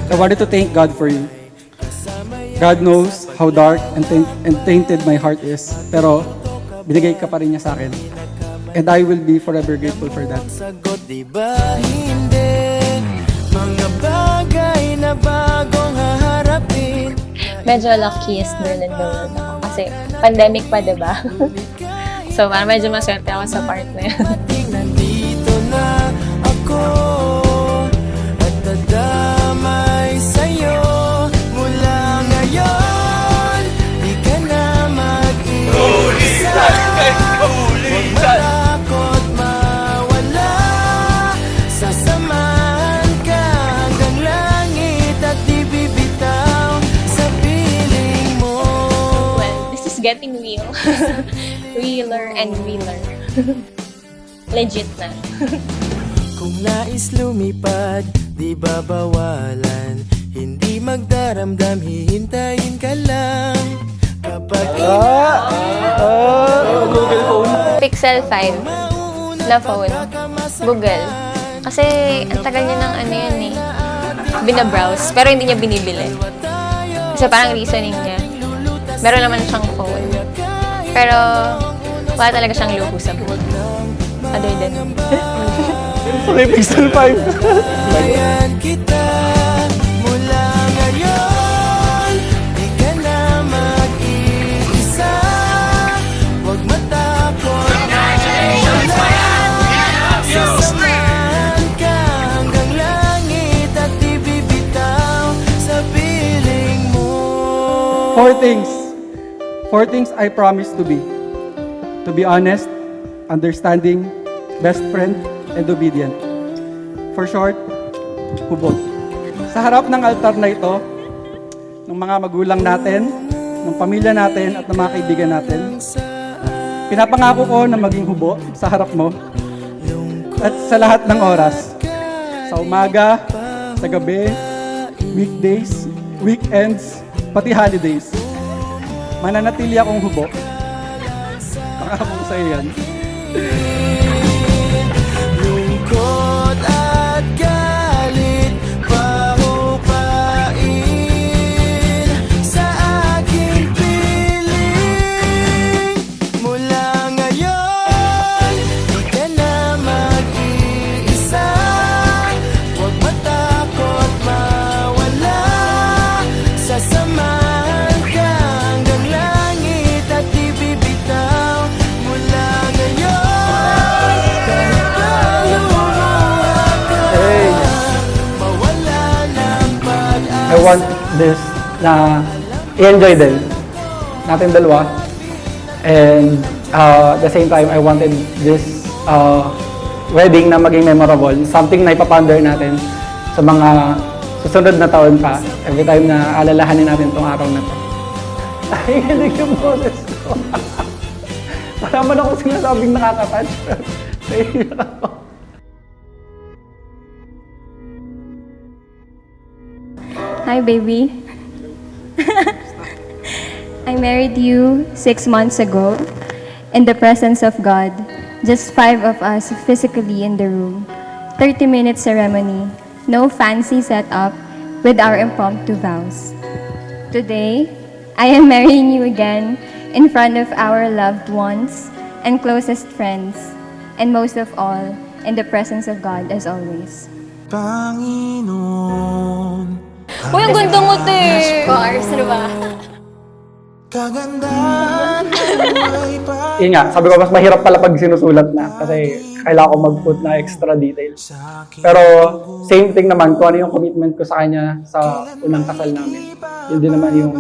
I wanted to thank God for you. God knows how dark and tainted my heart is, pero binigay ka pa rin niya sa akin. And I will be forever grateful for that. Sagot diba hindi? Mga bagay na bagong haharapin. Medyo luckiest girl in the world ako. Kasi pandemic pa, diba? So, parang medyo maswerte ako sa part na yun. Nandito na ako at dadamay sa'yo. Mula ngayon, di ka na mag-iisa. Huwag matakot mawala. Sasamahan ka hanggang langit at di bibitaw sa piling mo. Well, this is getting real. Realer and realer. Legit na. Kung nais lumipad, di babawalan. Hindi magdaramdam, hihintayin ka lang. Kapag Google phone. Pixel 5 na phone. Google. Kasi ang tagal niya ng ano yan eh. Binabrowse, pero hindi niya binibili. Kasi parang reasoning niya. Meron naman siyang phone. Pero wala talaga siyang luho sa buhay. Other than Okay, Pixel 5. Bayan kita mula ngayon, di ka na mag-iisa. Huwag matakot sasamahan ka hanggang langit at di bibitaw sa piling mo. Four things I promise to be. To be honest, understanding, best friend, and obedient. For short, hubog. Sa harap ng altar na ito, ng mga magulang natin, ng pamilya natin, at ng mga kaibigan natin, pinapangako ko na maging hubo sa harap mo at sa lahat ng oras. Sa umaga, sa gabi, weekdays, weekends, pati holidays. Mananatili akong hubo. Pangako ko sa iyo yan. Lungkot at galit pahupain sa aking piling. Mula ngayon, di ka na mag-iisa. Huwag matakot mawala. Sasamahan ka hanggang langit at di bibitaw. Mula ngayon, kahit kaluluwa ka, mawala ng pag-asa. I want this na i-enjoy din natin dalawa. And at the same time, I wanted this wedding na maging memorable. Something na ipaponder natin sa mga susunod na taon pa. Every time na alalahanin natin itong araw na to. Ay, hindi yung boses ko. Para man ako sinasabing nakaka-touch. Naiiyak ako. Hi, baby. I married you 6 months ago in the presence of God. Just 5 of us physically in the room. 30-minute ceremony. No fancy setup with our impromptu vows. Today, I am marrying you again in front of our loved ones and closest friends. And most of all, in the presence of God as always. Panginoon, Uy, ang ganda mo, te! Bars, ano ba? kagandahan ay pa Yun nga, sabi ko mas mahirap pala pag sinusulat na kasi kailangan ko mag-put na extra details. Pero same thing naman kung ano yung commitment ko sa kanya sa unang kasal namin. Yun din naman yung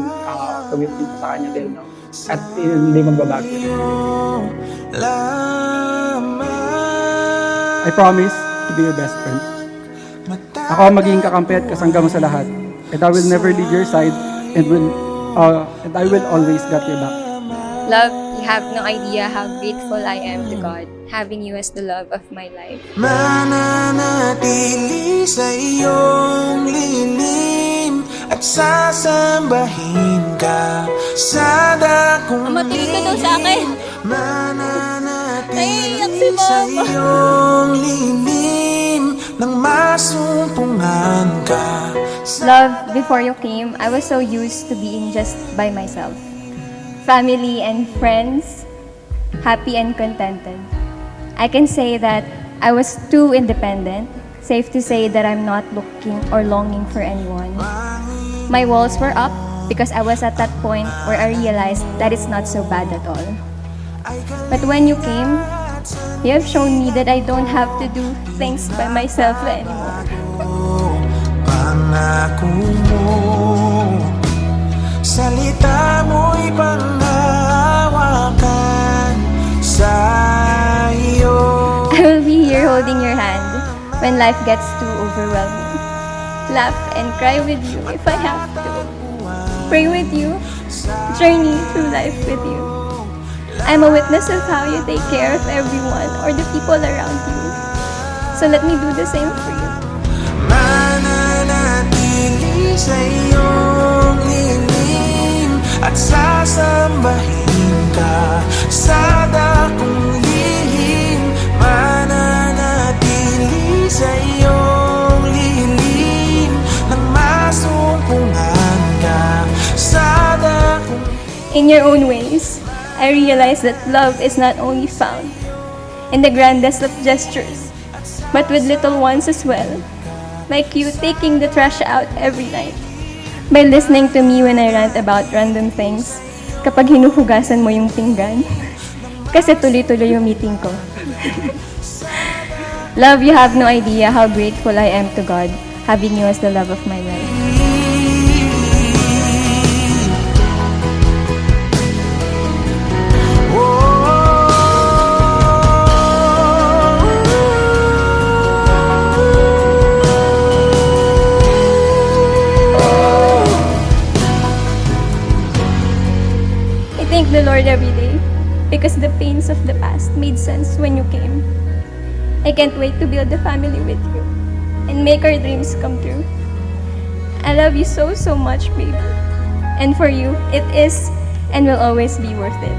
commitment ko sa kanya till now. At hindi magbabago. I promise to be your best friend. Ako ang magiging kakampi at kasangga mo sa lahat. And I will never leave your side and I will always got your back. Love, you have no idea how grateful I am to God having you as the love of my life. mananatili sa iyong lilim at sasambahin ka sa dakong Matingin ka daw sa akin. Naiiyak si mananatili sa Mama. iyong lilim nang masumpungan ka Love, before you came, I was so used to being just by myself. Family and friends, happy and contented. I can say that I was too independent. Safe to say that I'm not looking or longing for anyone. My walls were up because I was at that point where I realized that it's not so bad at all. But when you came, you have shown me that I don't have to do things by myself anymore. Pangako mo, salita mo'y panghawakan sa iyo. I will be here holding your hand when life gets too overwhelming. Laugh and cry with you if I have to. Pray with you, journey through life with you. I'm a witness of how you take care of everyone or the people around you. So let me do the same for you. Mananatili sa iyong hiling at sasambahin ka sa dakong lihim. Mananatili sa iyong lilim nang masumpungan ka sa dakong. In your own ways, I realize that love is not only found in the grandest of gestures, but with little ones as well. Like you taking the trash out every night. By listening to me when I rant about random things, kapag hinuhugasan mo yung pinggan. Kasi tuloy-tuloy yung meeting ko. Love, you have no idea how grateful I am to God having you as the love of my life. I thank the Lord every day because the pains of the past made sense when you came. I can't wait to build a family with you and make our dreams come true. I love you so, so much, baby. And for you, it is and will always be worth it.